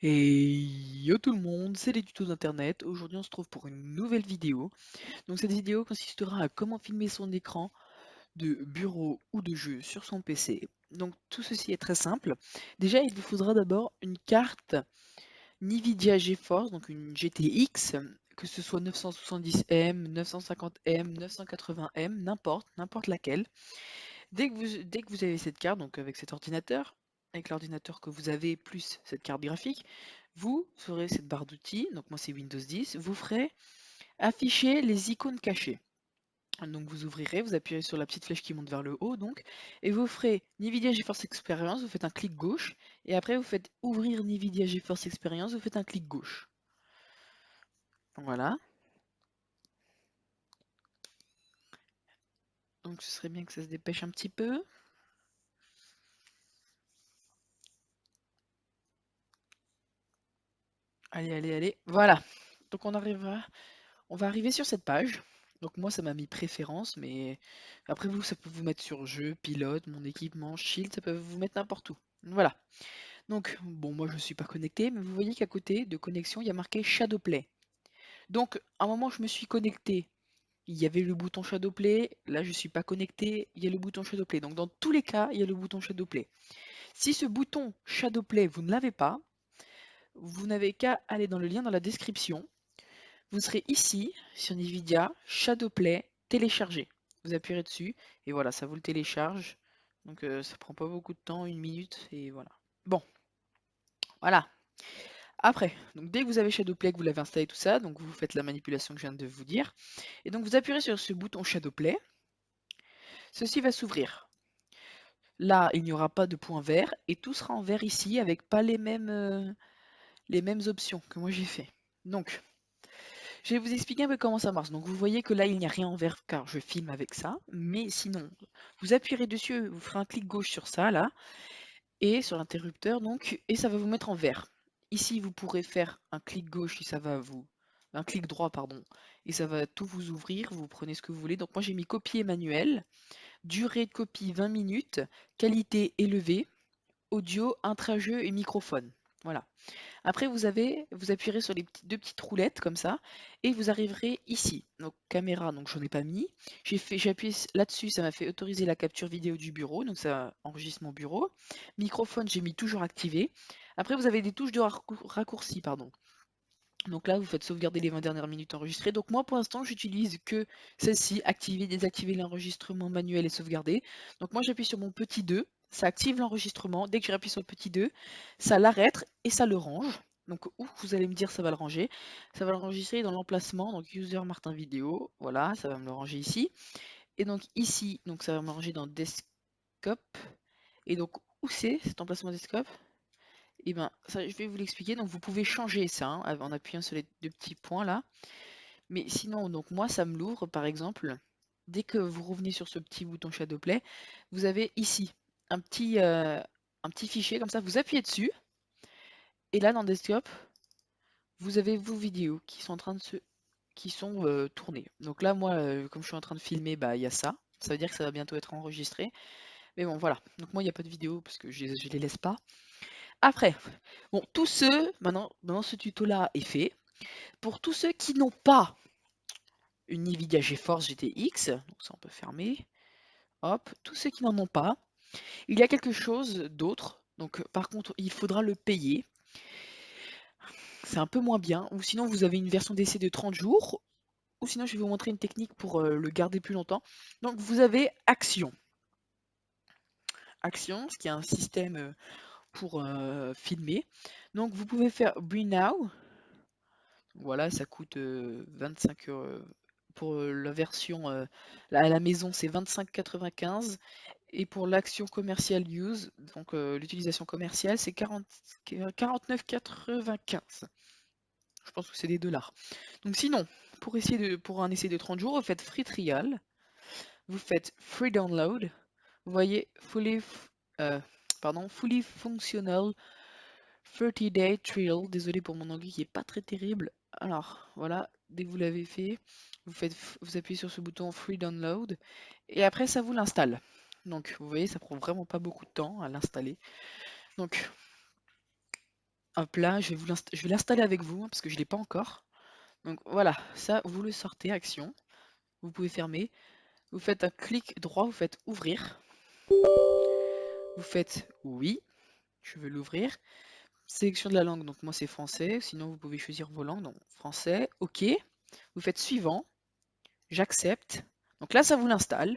Et yo tout le monde, c'est les tutos d'internet. Aujourd'hui on se trouve pour une nouvelle vidéo. Donc cette vidéo consistera à comment filmer son écran de bureau ou de jeu sur son PC. Donc tout ceci est très simple. Déjà il vous faudra d'abord une carte Nvidia GeForce, donc une GTX, que ce soit 970M, 950M, 980M, n'importe laquelle. Dès que vous avez cette carte, donc avec cet ordinateur, avec l'ordinateur que vous avez plus cette carte graphique, vous ferez cette barre d'outils, donc moi c'est Windows 10, vous ferez afficher les icônes cachées. Donc vous ouvrirez, vous appuyez sur la petite flèche qui monte vers le haut, donc, et vous ferez NVIDIA GeForce Experience, vous faites un clic gauche, et après vous faites ouvrir NVIDIA GeForce Experience, vous faites un clic gauche. Voilà. Donc ce serait bien que ça se dépêche un petit peu. Allez, allez, allez. Voilà. Donc on va arriver sur cette page. Donc moi ça m'a mis préférence, mais après vous ça peut vous mettre sur jeu, pilote, mon équipement, shield, ça peut vous mettre n'importe où. Voilà. Donc bon moi je suis pas connecté, mais vous voyez qu'à côté de connexion il y a marqué Shadowplay. Donc à un moment je me suis connecté, il y avait le bouton Shadowplay, là je suis pas connecté, il y a le bouton Shadowplay. Donc dans tous les cas il y a le bouton Shadowplay. Si ce bouton Shadowplay vous ne l'avez pas, vous n'avez qu'à aller dans le lien dans la description. Vous serez ici, sur Nvidia, Shadowplay, télécharger. Vous appuierez dessus, et voilà, ça vous le télécharge. Donc ça prend pas beaucoup de temps, 1 minute, et voilà. Bon, voilà. Après, donc dès que vous avez Shadowplay, que vous l'avez installé tout ça, donc vous faites la manipulation que je viens de vous dire. Et donc vous appuierez sur ce bouton Shadowplay. Ceci va s'ouvrir. Là, il n'y aura pas de point vert, et tout sera en vert ici, avec pas les mêmes options que moi j'ai fait. Donc, je vais vous expliquer un peu comment ça marche. Donc vous voyez que là il n'y a rien en vert car je filme avec ça. Mais sinon, vous appuierez dessus, vous ferez un clic gauche sur ça là, et sur l'interrupteur donc, et ça va vous mettre en vert. Ici vous pourrez faire un clic gauche et ça va vous. Un clic droit, pardon, et ça va tout vous ouvrir, vous prenez ce que vous voulez. Donc moi j'ai mis copier manuel, durée de copie 20 minutes, qualité élevée, audio, intra-jeu et microphone. Voilà. Après, vous appuierez sur les deux petites roulettes comme ça, et vous arriverez ici. Donc caméra, donc j'en ai pas mis. J'ai appuyé là-dessus, ça m'a fait autoriser la capture vidéo du bureau, donc ça enregistre mon bureau. Microphone, j'ai mis toujours activé. Après, vous avez des touches de raccourci, pardon. Donc là, vous faites sauvegarder les 20 dernières minutes enregistrées. Donc moi, pour l'instant, j'utilise que celle-ci, activer, désactiver l'enregistrement manuel et sauvegarder. Donc moi, j'appuie sur mon petit 2, ça active l'enregistrement. Dès que j'appuie sur le petit 2, ça l'arrête et ça le range. Donc où vous allez me dire ça va le ranger. Ça va l'enregistrer dans l'emplacement, donc user Martin vidéo, voilà, ça va me le ranger ici. Et donc ici, donc ça va me ranger dans desktop. Et donc où c'est cet emplacement desktop? Et ben, ça, je vais vous l'expliquer. Donc, vous pouvez changer ça en appuyant sur les deux petits points là. Mais sinon, donc moi, ça me l'ouvre par exemple. Dès que vous revenez sur ce petit bouton Shadowplay, vous avez ici un petit fichier comme ça. Vous appuyez dessus. Et là, dans Desktop, vous avez vos vidéos qui sont en train de qui sont tournées. Donc là, moi, comme je suis en train de filmer, bah il y a ça. Ça veut dire que ça va bientôt être enregistré. Mais bon, voilà. Donc moi, il n'y a pas de vidéo parce que je les laisse pas. Après, bon, maintenant ce tuto-là est fait. Pour tous ceux qui n'ont pas une Nvidia GeForce GTX, donc ça on peut fermer, hop, tous ceux qui n'en ont pas, il y a quelque chose d'autre. Donc par contre, il faudra le payer. C'est un peu moins bien. Ou sinon, vous avez une version d'essai de 30 jours. Ou sinon, je vais vous montrer une technique pour le garder plus longtemps. Donc vous avez Action. Action, ce qui est un système pour filmer. Donc vous pouvez faire Bring Now. Voilà, ça coûte 25 euros. Pour la version à la maison, c'est 25,95. Et pour l'action commerciale use, donc l'utilisation commerciale, c'est 49,95. Je pense que c'est des dollars. Donc sinon, pour un essai de 30 jours, vous faites free trial, vous faites free download, vous voyez euh, fully functional 30-day trial. Désolé pour mon anglais qui est pas très terrible. Alors voilà, dès que vous l'avez fait, vous appuyez sur ce bouton free download et après ça vous l'installe. Donc vous voyez, ça prend vraiment pas beaucoup de temps à l'installer. Donc Hop là, je vais l'installer avec vous, hein, parce que je l'ai pas encore. Donc voilà, ça, vous le sortez, action. Vous pouvez fermer. Vous faites un clic droit, vous faites ouvrir. Vous faites oui, je veux l'ouvrir. Sélection de la langue, donc moi c'est français. Sinon, vous pouvez choisir vos langues. Donc français, ok. Vous faites suivant, j'accepte. Donc là, ça vous l'installe.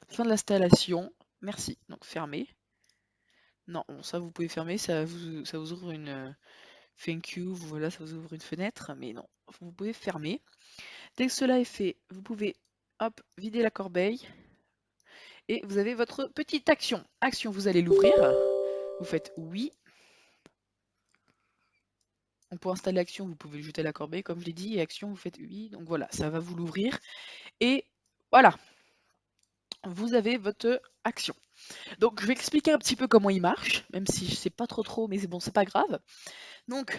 Fin de l'installation. Merci. Donc fermez. Non, bon, ça vous pouvez fermer, ça vous ouvre une thank you, voilà, ça vous ouvre une fenêtre, mais non, vous pouvez fermer. Dès que cela est fait, vous pouvez hop, vider la corbeille et vous avez votre petite action. Action, vous allez l'ouvrir, vous faites oui. Donc pour installer action, vous pouvez jeter la corbeille, comme je l'ai dit, et action, vous faites oui. Donc voilà, ça va vous l'ouvrir. Et voilà, vous avez votre action. Donc je vais expliquer un petit peu comment il marche, même si je sais pas trop, mais c'est bon, c'est pas grave. Donc,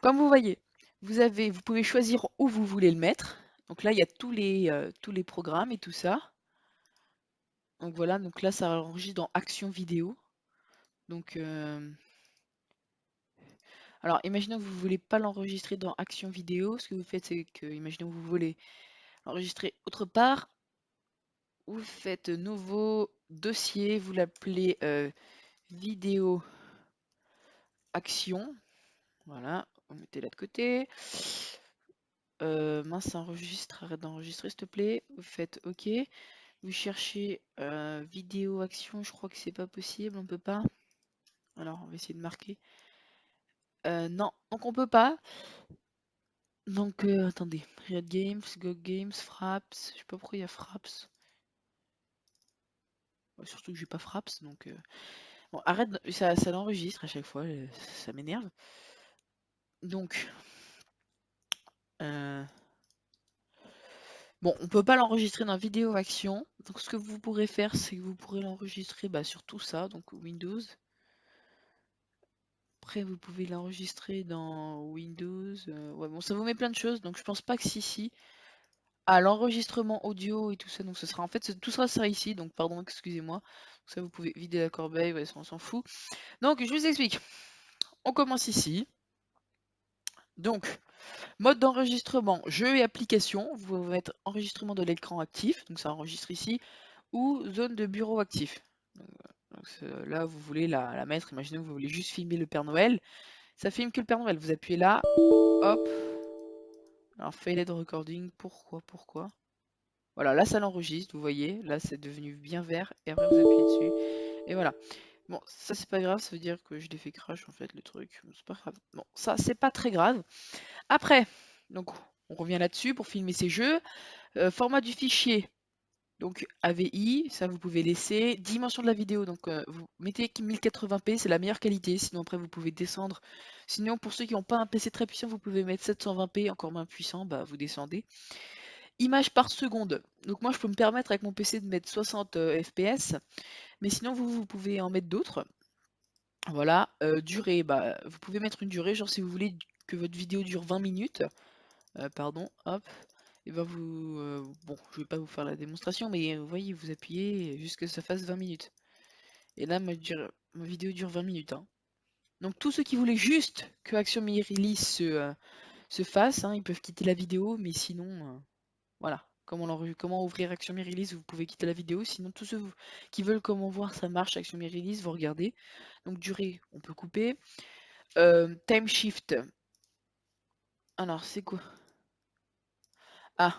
comme vous voyez, vous pouvez choisir où vous voulez le mettre. Donc là, il y a tous les programmes et tout ça. Donc voilà, donc là, ça enregistre dans Action Vidéo. Donc, alors, imaginons que vous ne voulez pas l'enregistrer dans Action Vidéo. Ce que vous faites, c'est que, imaginons que vous voulez l'enregistrer autre part. Vous faites nouveau dossier, vous l'appelez Vidéo Action. Voilà, vous mettez là de côté. Mince, ça enregistre, arrête d'enregistrer s'il te plaît. Vous faites OK. Vous cherchez vidéo action, je crois que c'est pas possible, on peut pas. Alors on va essayer de marquer. Non, donc on peut pas. Donc attendez, Riot Games, Go Games, Fraps, je sais pas pourquoi il y a Fraps. Ouais, surtout que j'ai pas Fraps, donc bon arrête, ça l'enregistre à chaque fois, ça m'énerve. Donc euh, bon, on peut pas l'enregistrer dans vidéo action. Donc ce que vous pourrez faire, c'est que vous pourrez l'enregistrer sur tout ça, donc Windows. Après, vous pouvez l'enregistrer dans Windows. Ouais, bon, ça vous met plein de choses, donc je pense pas que si. Ah, l'enregistrement audio et tout ça, donc ce sera en fait, tout sera ici, donc pardon, excusez-moi. Donc ça, vous pouvez vider la corbeille, ouais, ça, on s'en fout. Donc, je vous explique. On commence ici. Donc, mode d'enregistrement, jeu et application. Vous pouvez mettre enregistrement de l'écran actif, donc ça enregistre ici, ou zone de bureau actif. Donc, là, vous voulez la mettre, imaginez que vous voulez juste filmer le Père Noël. Ça filme que le Père Noël. Vous appuyez là, hop. Alors, failed recording, pourquoi? Voilà, là, ça l'enregistre, vous voyez. Là, c'est devenu bien vert. Et après, vous appuyez dessus. Et voilà. Bon, ça, c'est pas grave. Ça veut dire que je l'ai fait crash, en fait, le truc. C'est pas grave. Bon, ça, c'est pas très grave. Après, donc, on revient là-dessus pour filmer ces jeux. Format du fichier. Donc, AVI, ça, vous pouvez laisser. Dimension de la vidéo. Donc, vous mettez 1080p, c'est la meilleure qualité. Sinon, après, vous pouvez descendre. Sinon, pour ceux qui n'ont pas un PC très puissant, vous pouvez mettre 720p, encore moins puissant. Bah, vous descendez. Images par seconde. Donc moi je peux me permettre avec mon PC de mettre 60 fps, mais sinon vous pouvez en mettre d'autres. Voilà, durée, bah vous pouvez mettre une durée, genre si vous voulez que votre vidéo dure 20 minutes, pardon, hop, et ben bon, je vais pas vous faire la démonstration, mais vous voyez, vous appuyez jusqu'à ce que ça fasse 20 minutes. Et là ma vidéo dure 20 minutes, hein. Donc tous ceux qui voulaient juste que Action Me Release se fasse, hein, ils peuvent quitter la vidéo, mais sinon, voilà, comment ouvrir Action Me Release, vous pouvez quitter la vidéo. Sinon, tous ceux qui veulent comment voir ça marche, Action Me Release, vous regardez. Donc, durée, on peut couper. Time Shift. Alors, c'est quoi? Ah,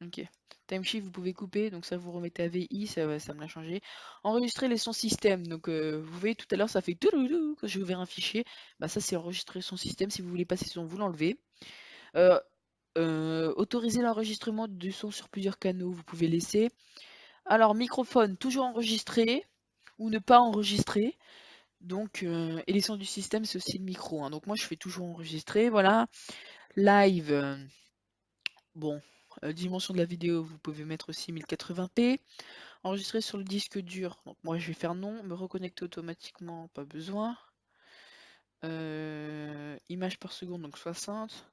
ok. Time Shift, vous pouvez couper. Donc, ça, vous remettez à VI, ça me l'a changé. Enregistrer les sons système. Donc, vous voyez, tout à l'heure, ça fait touloulou quand j'ai ouvert un fichier. Bah, ça, c'est enregistrer son système. Si vous voulez passer son, vous l'enlevez. Euh, autoriser l'enregistrement du son sur plusieurs canaux, vous pouvez laisser. Alors, microphone, toujours enregistré ou ne pas enregistrer. Donc, et les sons du système, c'est aussi le micro, hein. Donc, moi, je fais toujours enregistrer. Voilà. Live, bon, dimension de la vidéo, vous pouvez mettre aussi 1080p. Enregistrer sur le disque dur. Donc, moi, je vais faire non. Me reconnecter automatiquement, pas besoin. Images par seconde, donc 60.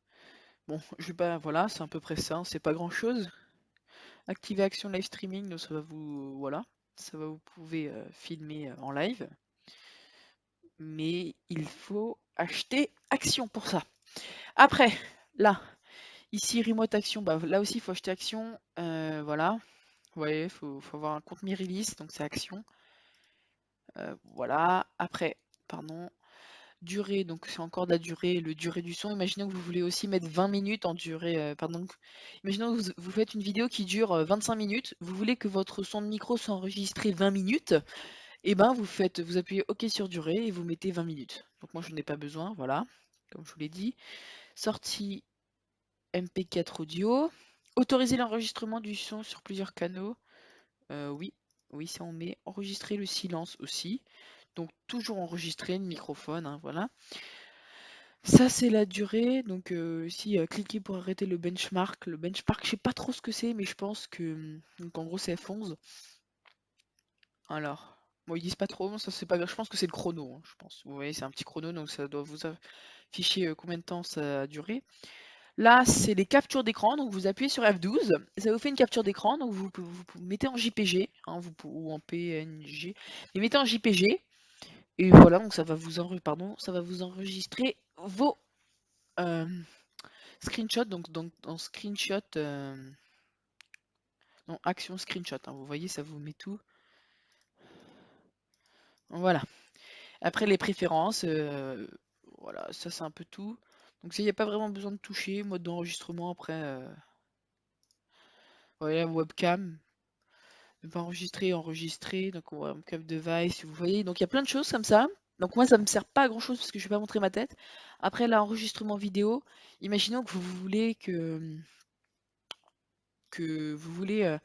Bon, je vais pas. Voilà, c'est à peu près ça, hein, c'est pas grand chose. Activer action live streaming, donc ça va vous. Voilà. Ça va, vous pouvez filmer en live. mais il faut acheter Action pour ça. Après, là, ici, Remote Action, bah, là aussi, il faut acheter Action. Voilà. Vous voyez, il faut avoir un compte Mi-Release, donc c'est Action. Voilà. Après, pardon. Durée, donc c'est encore de la durée, le durée du son. Imaginons que vous voulez aussi mettre 20 minutes en durée, pardon. Imaginons que vous faites une vidéo qui dure 25 minutes, vous voulez que votre son de micro soit enregistré 20 minutes, et ben vous appuyez OK sur durée et vous mettez 20 minutes. Donc moi je n'en ai pas besoin, voilà, comme je vous l'ai dit. Sortie MP4 audio. Autoriser l'enregistrement du son sur plusieurs canaux. Oui, oui, ça on met. Enregistrer le silence aussi. Donc toujours enregistrer le microphone, hein, voilà. Ça, c'est la durée. Donc, ici, cliquez pour arrêter le benchmark. Le benchmark, je sais pas trop ce que c'est, mais je pense que. Donc, en gros, c'est F11. Alors, bon, ils disent pas trop, ça c'est pas grave. Je pense que c'est le chrono, hein, je pense. Vous voyez, c'est un petit chrono, donc ça doit vous afficher combien de temps ça a duré. Là, c'est les captures d'écran. Donc, vous appuyez sur F12. Ça vous fait une capture d'écran. Donc, vous mettez en JPG, hein, ou en PNG. Et mettez en JPG. Et voilà, donc ça va vous enregistrer vos. euh, Screenshot, donc dans screenshot, non, action screenshot, hein, vous voyez, ça vous met tout. Voilà. Après les préférences, voilà, ça c'est un peu tout. Donc il n'y a pas vraiment besoin de toucher, mode d'enregistrement après. Voilà, webcam, ne pas enregistrer, enregistrer, donc webcam device, vous voyez, donc il y a plein de choses comme ça. Donc moi ça me sert pas à grand chose parce que je vais pas montrer ma tête. Après l'enregistrement vidéo, imaginons que vous voulez que vous voulez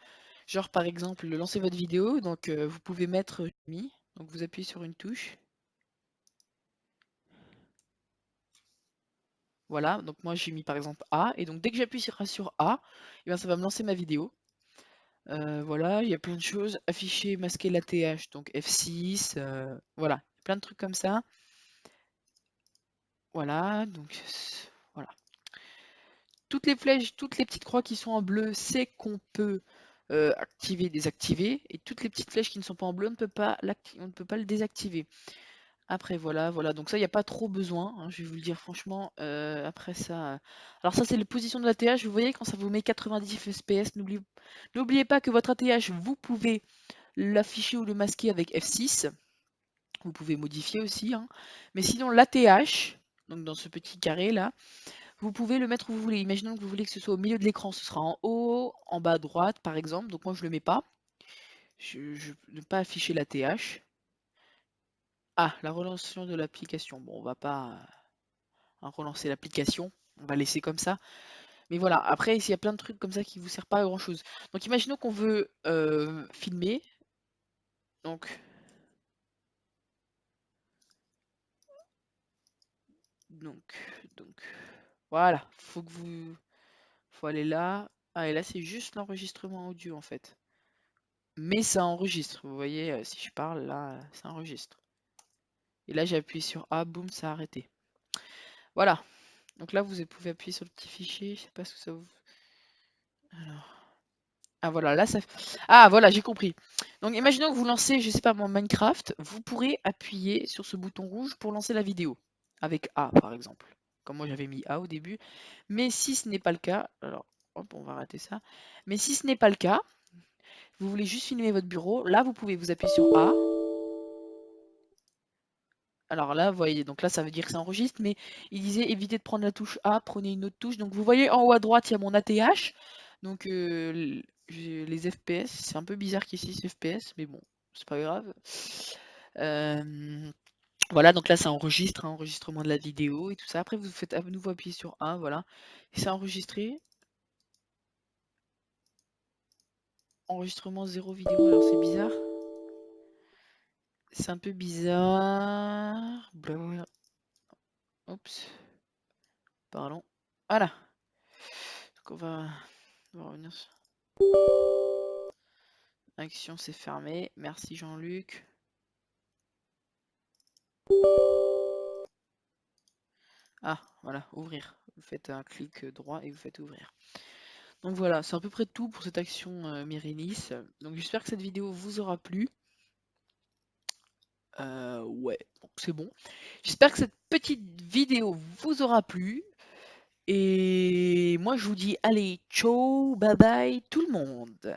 genre par exemple lancer votre vidéo, donc vous pouvez mettre mi, donc vous appuyez sur une touche. Voilà, donc moi j'ai mis par exemple A, et donc dès que j'appuie sur A, et bien ça va me lancer ma vidéo. Voilà, il y a plein de choses. Afficher, masquer la TH, donc F6, voilà, plein de trucs comme ça. Voilà, donc voilà. Toutes les flèches, toutes les petites croix qui sont en bleu, c'est qu'on peut activer, désactiver, et toutes les petites flèches qui ne sont pas en bleu, on ne peut pas le désactiver. Après voilà, voilà, donc ça il n'y a pas trop besoin, hein, je vais vous le dire franchement, après ça. Alors ça c'est la position de l'ATH, vous voyez quand ça vous met 90 fps, n'oubliez pas que votre ATH, vous pouvez l'afficher ou le masquer avec F6, vous pouvez modifier aussi, hein. Mais sinon l'ATH, donc dans ce petit carré là, vous pouvez le mettre où vous voulez. Imaginons que vous voulez que ce soit au milieu de l'écran, ce sera en haut, en bas à droite par exemple, donc moi je le mets pas, je ne pas afficher l'ATH. Ah, la relance de l'application, bon on va pas relancer l'application, on va laisser comme ça. Mais voilà, après, il y a plein de trucs comme ça qui vous servent pas à grand chose. Donc imaginons qu'on veut filmer. Donc, donc, donc, voilà, faut aller là. Ah, et là, c'est juste l'enregistrement audio en fait. Mais ça enregistre, vous voyez, si je parle là, ça enregistre. Et là, j'ai appuyé sur A, boum, ça a arrêté. Voilà. Donc là, vous pouvez appuyer sur le petit fichier. Je sais pas ce que ça vous. Alors. Ah voilà, là ça. Ah voilà, j'ai compris. Donc imaginons que vous lancez, je sais pas moi, Minecraft, vous pourrez appuyer sur ce bouton rouge pour lancer la vidéo. Avec A par exemple. Comme moi j'avais mis A au début. Mais si ce n'est pas le cas, alors hop, on va rater ça. Mais si ce n'est pas le cas, vous voulez juste filmer votre bureau, là vous pouvez vous appuyer sur A. Alors là, vous voyez, donc là ça veut dire que ça enregistre, mais il disait évitez de prendre la touche A, prenez une autre touche. Donc vous voyez en haut à droite, il y a mon ATH. Donc les FPS, c'est un peu bizarre qu'ici c'est FPS, mais bon, c'est pas grave. Euh, voilà, donc là ça enregistre, hein, enregistrement de la vidéo et tout ça. Après vous faites à nouveau appuyer sur A, voilà. Et c'est enregistré. Enregistrement 0 vidéo, alors c'est bizarre. C'est un peu bizarre. Blablabla. Oups, pardon. Voilà. Donc on va revenir sur. Action, c'est fermé. Merci Jean-Luc. Ah, voilà, ouvrir. Vous faites un clic droit et vous faites ouvrir. Donc voilà, c'est à peu près tout pour cette action Myrilis. Donc j'espère que cette vidéo vous aura plu. Ouais, donc c'est bon. J'espère que cette petite vidéo vous aura plu. Et moi, je vous dis, allez, ciao, bye bye tout le monde.